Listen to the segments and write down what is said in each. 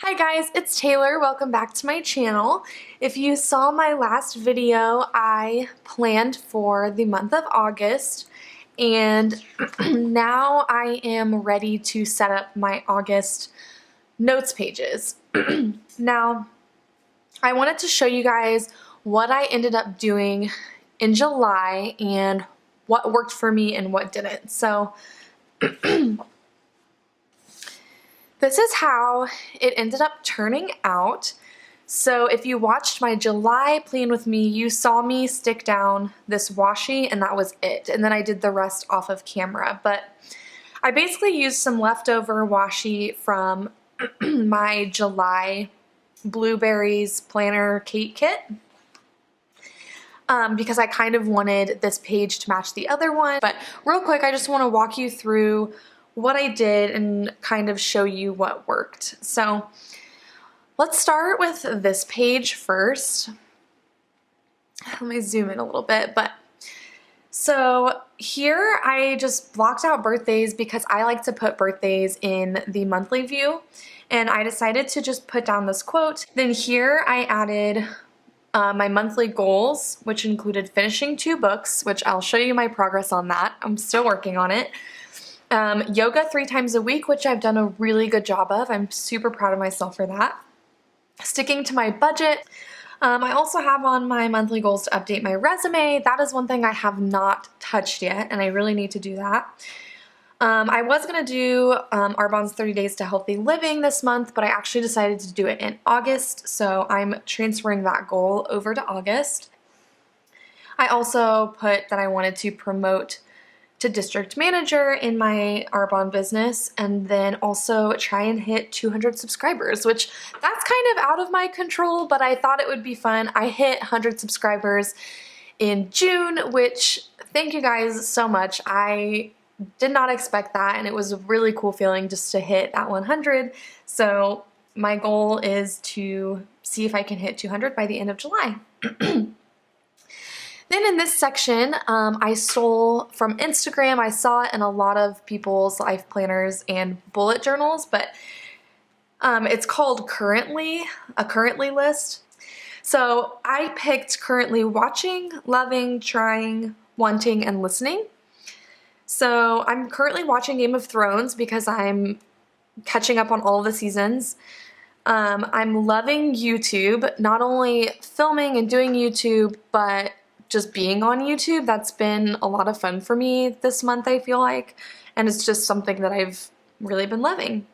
Hi guys, it's Taylor. Welcome back to my channel. If you saw my last video, I planned for the month of August, and now I am ready to set up my August notes pages. Now, I wanted to show you guys what I ended up doing in July and what worked for me and what didn't. So this is how it ended up turning out. So if you watched my July plan with me, you saw me stick down this washi and that was it. And then I did the rest off of camera. But I basically used some leftover washi from my July blueberries planner cake kit. Because I kind of wanted this page to match the other one. But real quick, I just want to walk you through what I did and kind of show you what worked. So let's start with this page first. Let me zoom in a little bit, so here I just blocked out birthdays because I like to put birthdays in the monthly view, and I decided to just put down this quote. Then here I added my monthly goals, which included finishing 2 books, which I'll show you my progress on that. I'm still working on it. Yoga 3 times a week, which I've done a really good job of. I'm super proud of myself for that. Sticking to my budget. I also have on my monthly goals to update my resume. That is one thing I have not touched yet, and I really need to do that. I was going to do Arbonne's 30 Days to Healthy Living this month, but I actually decided to do it in August, so I'm transferring that goal over to August. I also put that I wanted to promote to district manager in my Arbonne business, and then also try and hit 200 subscribers, which that's kind of out of my control, but I thought it would be fun. I hit 100 subscribers in June, which thank you guys so much. I did not expect that, and it was a really cool feeling just to hit that 100. So my goal is to see if I can hit 200 by the end of July. Then in this section, I stole from Instagram. I saw it in a lot of people's life planners and bullet journals, but it's called Currently, a Currently list. So I picked currently watching, loving, trying, wanting, and listening. So I'm currently watching Game of Thrones because I'm catching up on all the seasons. I'm loving YouTube, not only filming and doing YouTube, but just being on YouTube. That's been a lot of fun for me this month, I feel like, and it's just something that I've really been loving.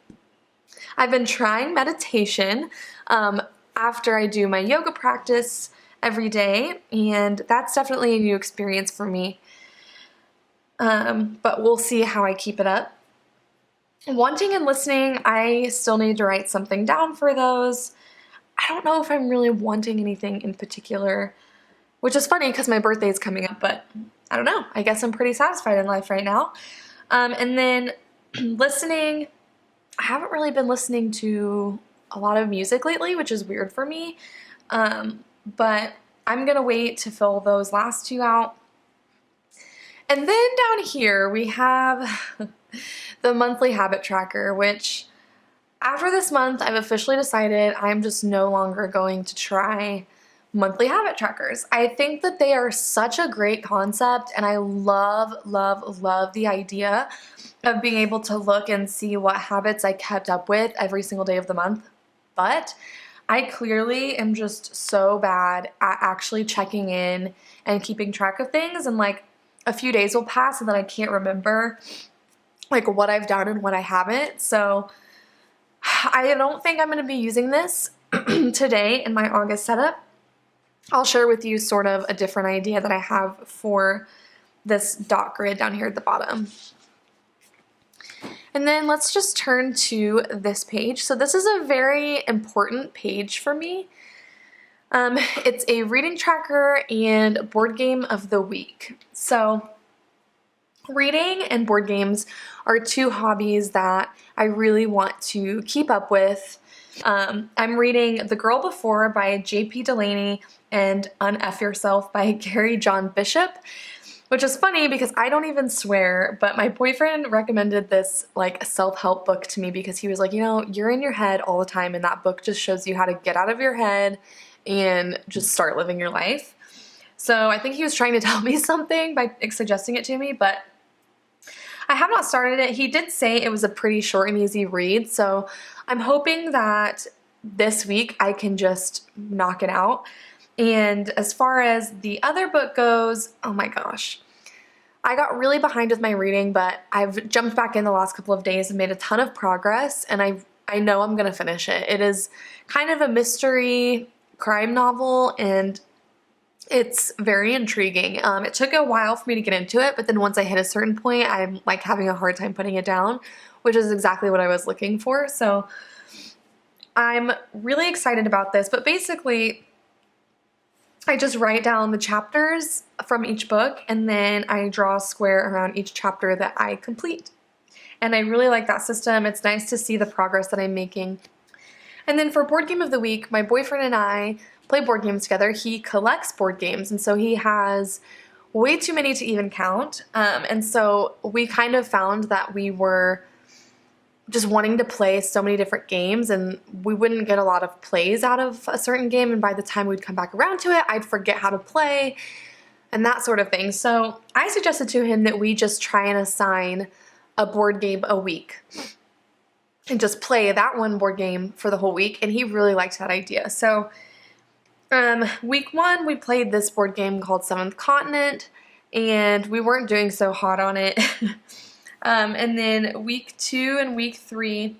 I've been trying meditation after I do my yoga practice every day, and that's definitely a new experience for me, but we'll see how I keep it up. Wanting and listening, I still need to write something down for those. I don't know if I'm really wanting anything in particular, which is funny because my birthday is coming up, but I don't know. I guess I'm pretty satisfied in life right now. And then listening, I haven't really been listening to a lot of music lately, which is weird for me. But I'm going to wait to fill those last 2 out. And then down here we have the monthly habit tracker, which after this month I've officially decided I'm just no longer going to try monthly habit trackers. I think that they are such a great concept, and I love, love, love the idea of being able to look and see what habits I kept up with every single day of the month. But I clearly am just so bad at actually checking in and keeping track of things, and like a few days will pass and then I can't remember like what I've done and what I haven't. So I don't think I'm going to be using this today in my August setup. I'll share with you sort of a different idea that I have for this dot grid down here at the bottom. And then let's just turn to this page. So this is a very important page for me. It's a reading tracker and board game of the week. So reading and board games are 2 hobbies that I really want to keep up with. I'm reading The Girl Before by J.P. Delaney and Un-F Yourself by Gary John Bishop. which is funny because I don't even swear, but my boyfriend recommended this like self-help book to me because he was like, you know, you're in your head all the time and that book just shows you how to get out of your head and just start living your life. So I think he was trying to tell me something by suggesting it to me, but I have not started it. He did say it was a pretty short and easy read, so I'm hoping that this week I can just knock it out. And as far as the other book goes, oh my gosh, I got really behind with my reading, but I've jumped back in the last couple of days and made a ton of progress, and I know I'm gonna finish it. It is kind of a mystery crime novel, and it's very intriguing. It took a while for me to get into it, but then once I hit a certain point, I'm like having a hard time putting it down, which is exactly what I was looking for. So I'm really excited about this, but basically I just write down the chapters from each book and then I draw a square around each chapter that I complete. And I really like that system. It's nice to see the progress that I'm making. And then for Board Game of the Week, my boyfriend and I play board games together. He collects board games, and so he has way too many to even count. And so we kind of found that we were just wanting to play so many different games, and we wouldn't get a lot of plays out of a certain game, and by the time we'd come back around to it, I'd forget how to play and that sort of thing. So I suggested to him that we just try and assign a board game a week and just play that one board game for the whole week, and he really liked that idea. So week 1 we played this board game called Seventh Continent, and we weren't doing so hot on it. And then week 2 and week 3,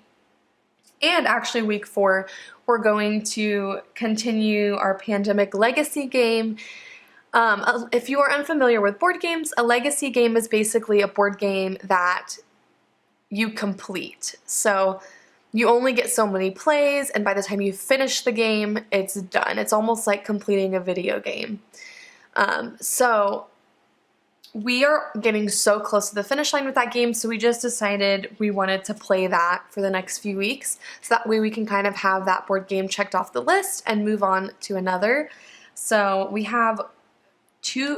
and actually week 4, we're going to continue our Pandemic Legacy game. If you are unfamiliar with board games, a legacy game is basically a board game that you complete. So you only get so many plays, and by the time you finish the game, it's done. It's almost like completing a video game. So we are getting so close to the finish line with that game, so we just decided we wanted to play that for the next few weeks, so that way we can kind of have that board game checked off the list and move on to another. So we have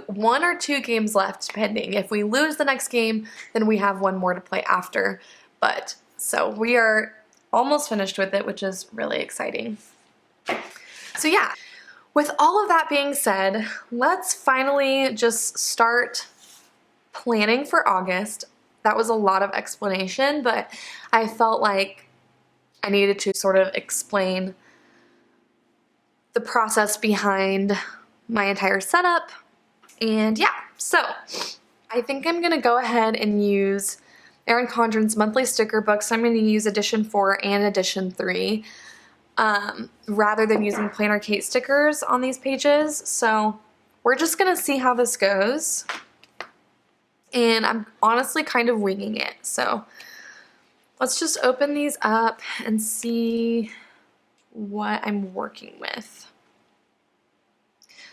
1 or 2 games left, depending. If we lose the next game, then we have 1 more to play after. But so we are almost finished with it, which is really exciting. So yeah, with all of that being said, let's finally just start planning for August. That was a lot of explanation, but I felt like I needed to sort of explain the process behind my entire setup. And yeah, so I think I'm gonna go ahead and use Erin Condren's monthly sticker book. So I'm gonna use edition 4 and edition 3 rather than using Planner Kate stickers on these pages. So we're just gonna see how this goes. And I'm honestly kind of winging it. So let's just open these up and see what I'm working with.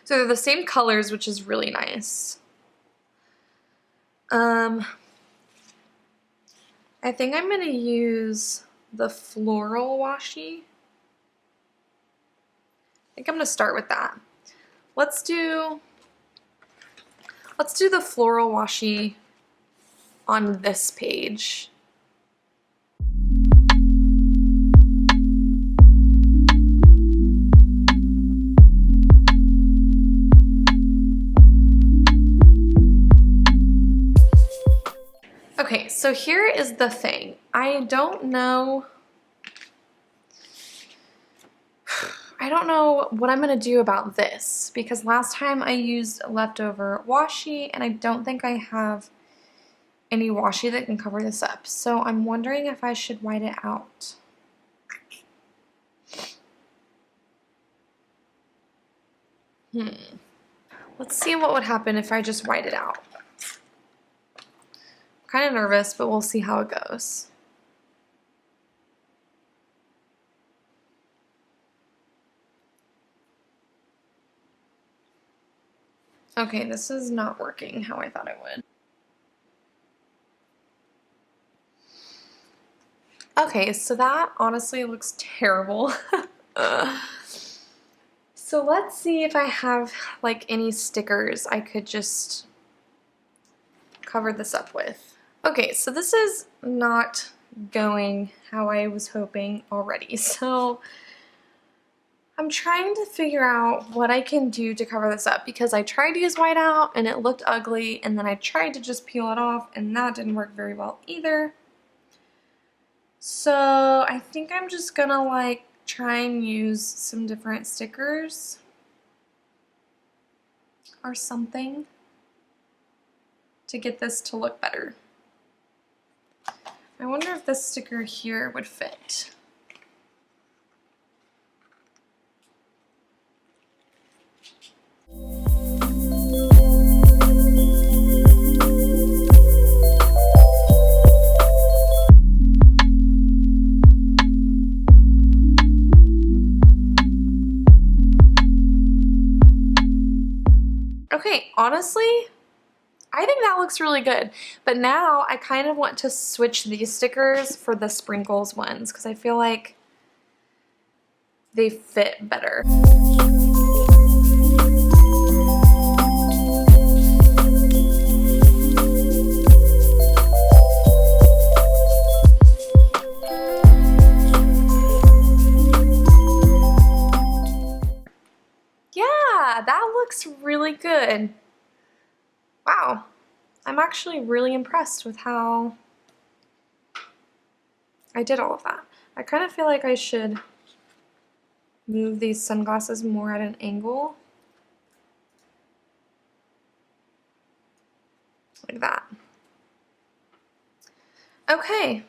So they're the same colors, which is really nice. I think I'm gonna use the floral washi. I think I'm gonna start with that. Let's do the floral washi on this page. Okay, so here is the thing. I don't know what I'm gonna do about this, because last time I used leftover washi and I don't think I have any washi that can cover this up. So I'm wondering if I should white it out. Let's see what would happen if I just white it out. I'm kind of nervous, but we'll see how it goes. Okay, this is not working how I thought it would. Okay, so that honestly looks terrible. So let's see if I have like any stickers I could just cover this up with. Okay, so this is not going how I was hoping already. So I'm trying to figure out what I can do to cover this up because I tried to use whiteout and it looked ugly, and then I tried to just peel it off and that didn't work very well either. So I think I'm just gonna like try and use some different stickers or something to get this to look better. I wonder if this sticker here would fit. Okay, honestly, I think that looks really good, but now I kind of want to switch these stickers for the sprinkles ones because I feel like they fit better. Yeah, that looks really good. Wow, I'm actually really impressed with how I did all of that. I kind of feel like I should move these sunglasses more at an angle. Like that. Okay,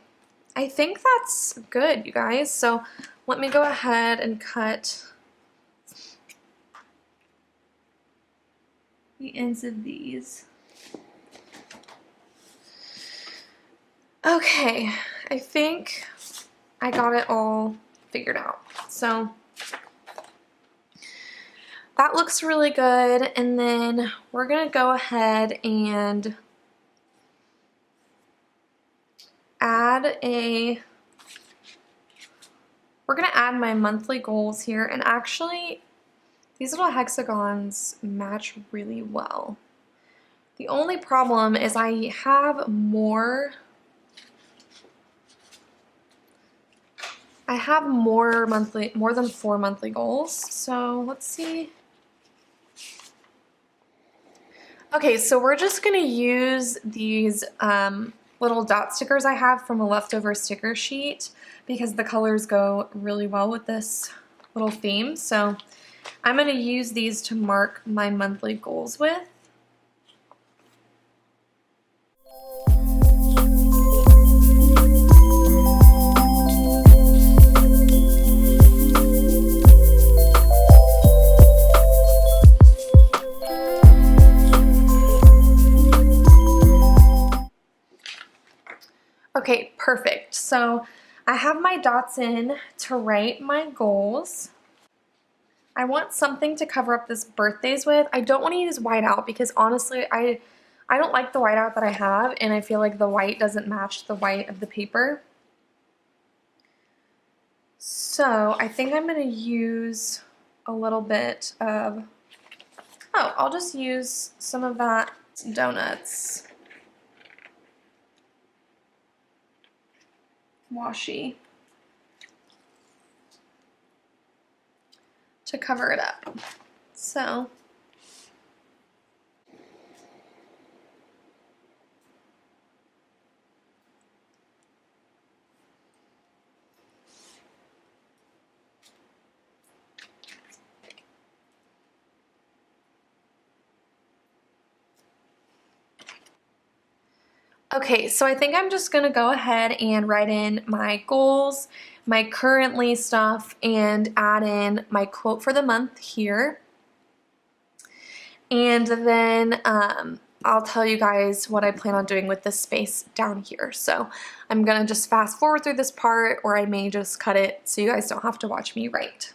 I think that's good, you guys. So let me go ahead and cut the ends of these. Okay, I think I got it all figured out. So that looks really good, and then we're gonna go ahead and we're gonna add my monthly goals here, and actually these little hexagons match really well. The only problem is I have more more than 4 monthly goals. So let's see. Okay, so we're just gonna use these little dot stickers I have from a leftover sticker sheet because the colors go really well with this little theme. So I'm gonna use these to mark my monthly goals with. Okay, perfect. So I have my dots in to write my goals. I want something to cover up this birthdays with. I don't want to use whiteout because honestly, I don't like the whiteout that I have, and I feel like the white doesn't match the white of the paper. So I think I'm going to use a little bit of, I'll just use some of that donuts washi to cover it up. So okay, so I think I'm just gonna go ahead and write in my goals, my currently stuff, and add in my quote for the month here. And then I'll tell you guys what I plan on doing with this space down here. So I'm gonna just fast forward through this part, or I may just cut it so you guys don't have to watch me write.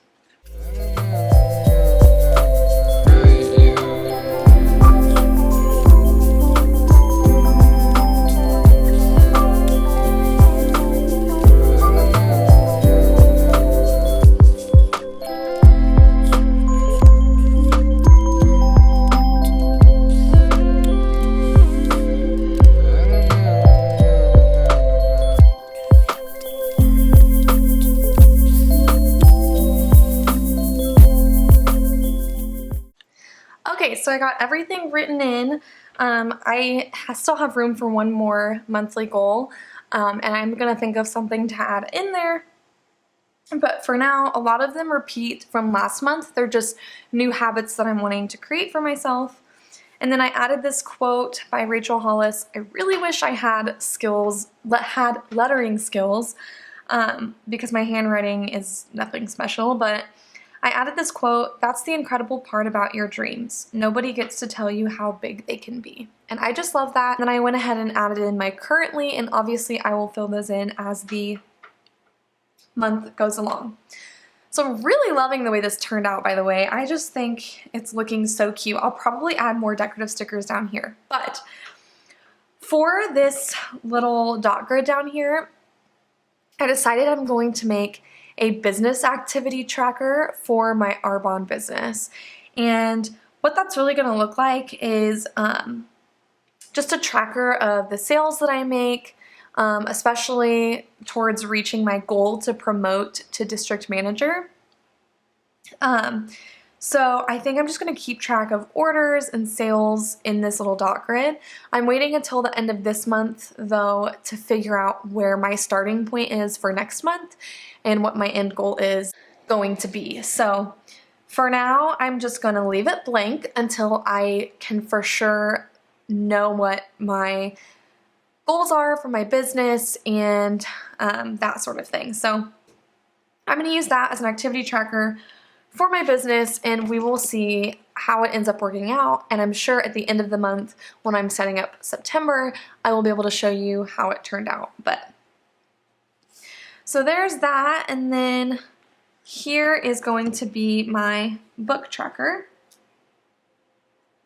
so I got everything written in. Still have room for one more monthly goal, and I'm gonna think of something to add in there. But for now, a lot of them repeat from last month. They're just new habits that I'm wanting to create for myself. And then I added this quote by Rachel Hollis. I really wish I had lettering skills, because my handwriting is nothing special, but I added this quote: "That's the incredible part about your dreams. Nobody gets to tell you how big they can be." And I just love that. Then I went ahead and added in my currently, and obviously I will fill those in as the month goes along. So I'm really loving the way this turned out, by the way. I just think it's looking so cute. I'll probably add more decorative stickers down here. But for this little dot grid down here, I decided I'm going to make a business activity tracker for my Arbonne business. And what that's really going to look like is just a tracker of the sales that I make, especially towards reaching my goal to promote to district manager. So I think I'm just going to keep track of orders and sales in this little dot grid. I'm waiting until the end of this month, though, to figure out where my starting point is for next month and what my end goal is going to be. So for now, I'm just going to leave it blank until I can for sure know what my goals are for my business and that sort of thing. So I'm going to use that as an activity tracker for my business, and we will see how it ends up working out. And I'm sure at the end of the month, when I'm setting up September, I will be able to show you how it turned out. But so there's that, and then here is going to be my book tracker.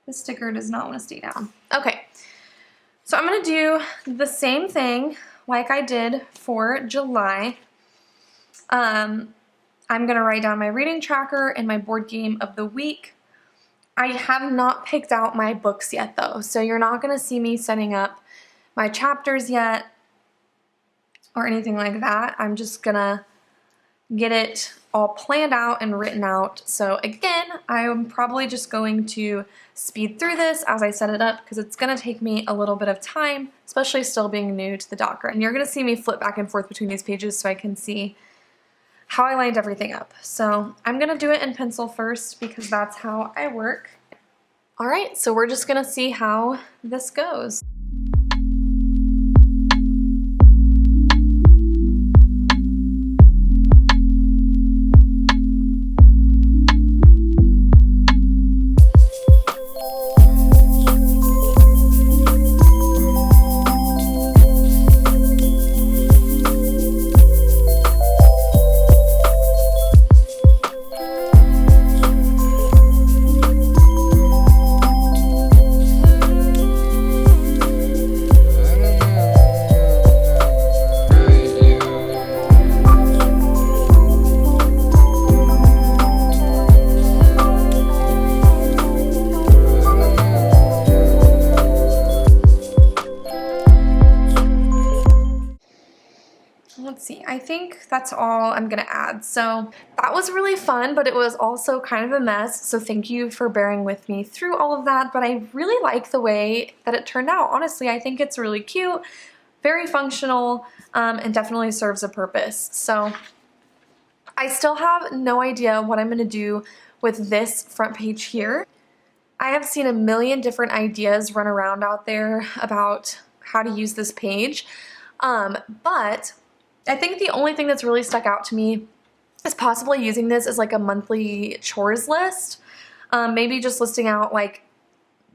The sticker does not want to stay down. Okay. So I'm going to do the same thing like I did for July. I'm going to write down my reading tracker and my board game of the week. I have not picked out my books yet, though, so you're not going to see me setting up my chapters yet or anything like that. I'm just going to get it all planned out and written out. So again, I'm probably just going to speed through this as I set it up because it's going to take me a little bit of time, especially still being new to the dot grid. And you're going to see me flip back and forth between these pages so I can see how I lined everything up. So I'm going to do it in pencil first because that's how I work. All right, so we're just going to see how this goes. Let's see, I think that's all I'm gonna add. So that was really fun, but it was also kind of a mess, so thank you for bearing with me through all of that. But I really like the way that it turned out. Honestly, I think it's really cute, very functional, and definitely serves a purpose. So I still have no idea what I'm gonna do with this front page here. I have seen a million different ideas run around out there about how to use this page, but I think the only thing that's really stuck out to me is possibly using this as like a monthly chores list. Maybe just listing out like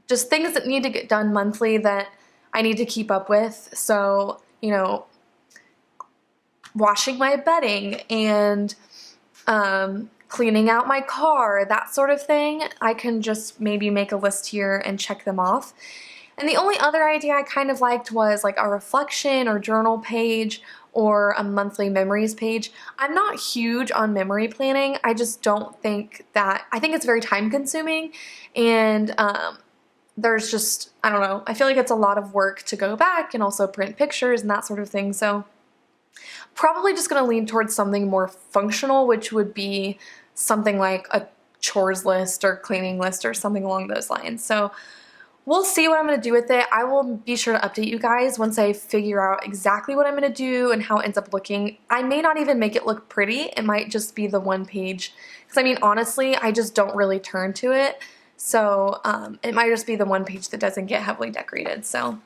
just things that need to get done monthly that I need to keep up with. So, you know, washing my bedding and cleaning out my car, that sort of thing. I can just maybe make a list here and check them off. And the only other idea I kind of liked was like a reflection or journal page or a monthly memories page. I'm not huge on memory planning. I just don't think that, I think it's very time consuming, and there's just, I don't know, I feel like it's a lot of work to go back and also print pictures and that sort of thing. So probably just gonna lean towards something more functional, which would be something like a chores list or cleaning list or something along those lines. So we'll see what I'm going to do with it. I will be sure to update you guys once I figure out exactly what I'm going to do and how it ends up looking. I may not even make it look pretty. It might just be the one page. Because I mean, honestly, I just don't really turn to it. So it might just be the one page that doesn't get heavily decorated. So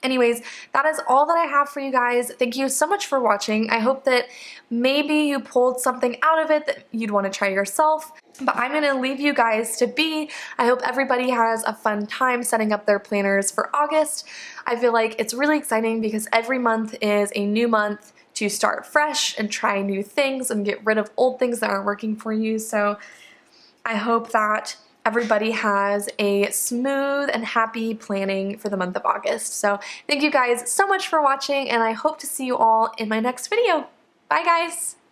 anyways, that is all that I have for you guys. Thank you so much for watching. I hope that maybe you pulled something out of it that you'd want to try yourself. But I'm going to leave you guys to be. I hope everybody has a fun time setting up their planners for August. I feel like it's really exciting because every month is a new month to start fresh and try new things and get rid of old things that aren't working for you. So I hope that everybody has a smooth and happy planning for the month of August. So thank you guys so much for watching, and I hope to see you all in my next video. Bye guys!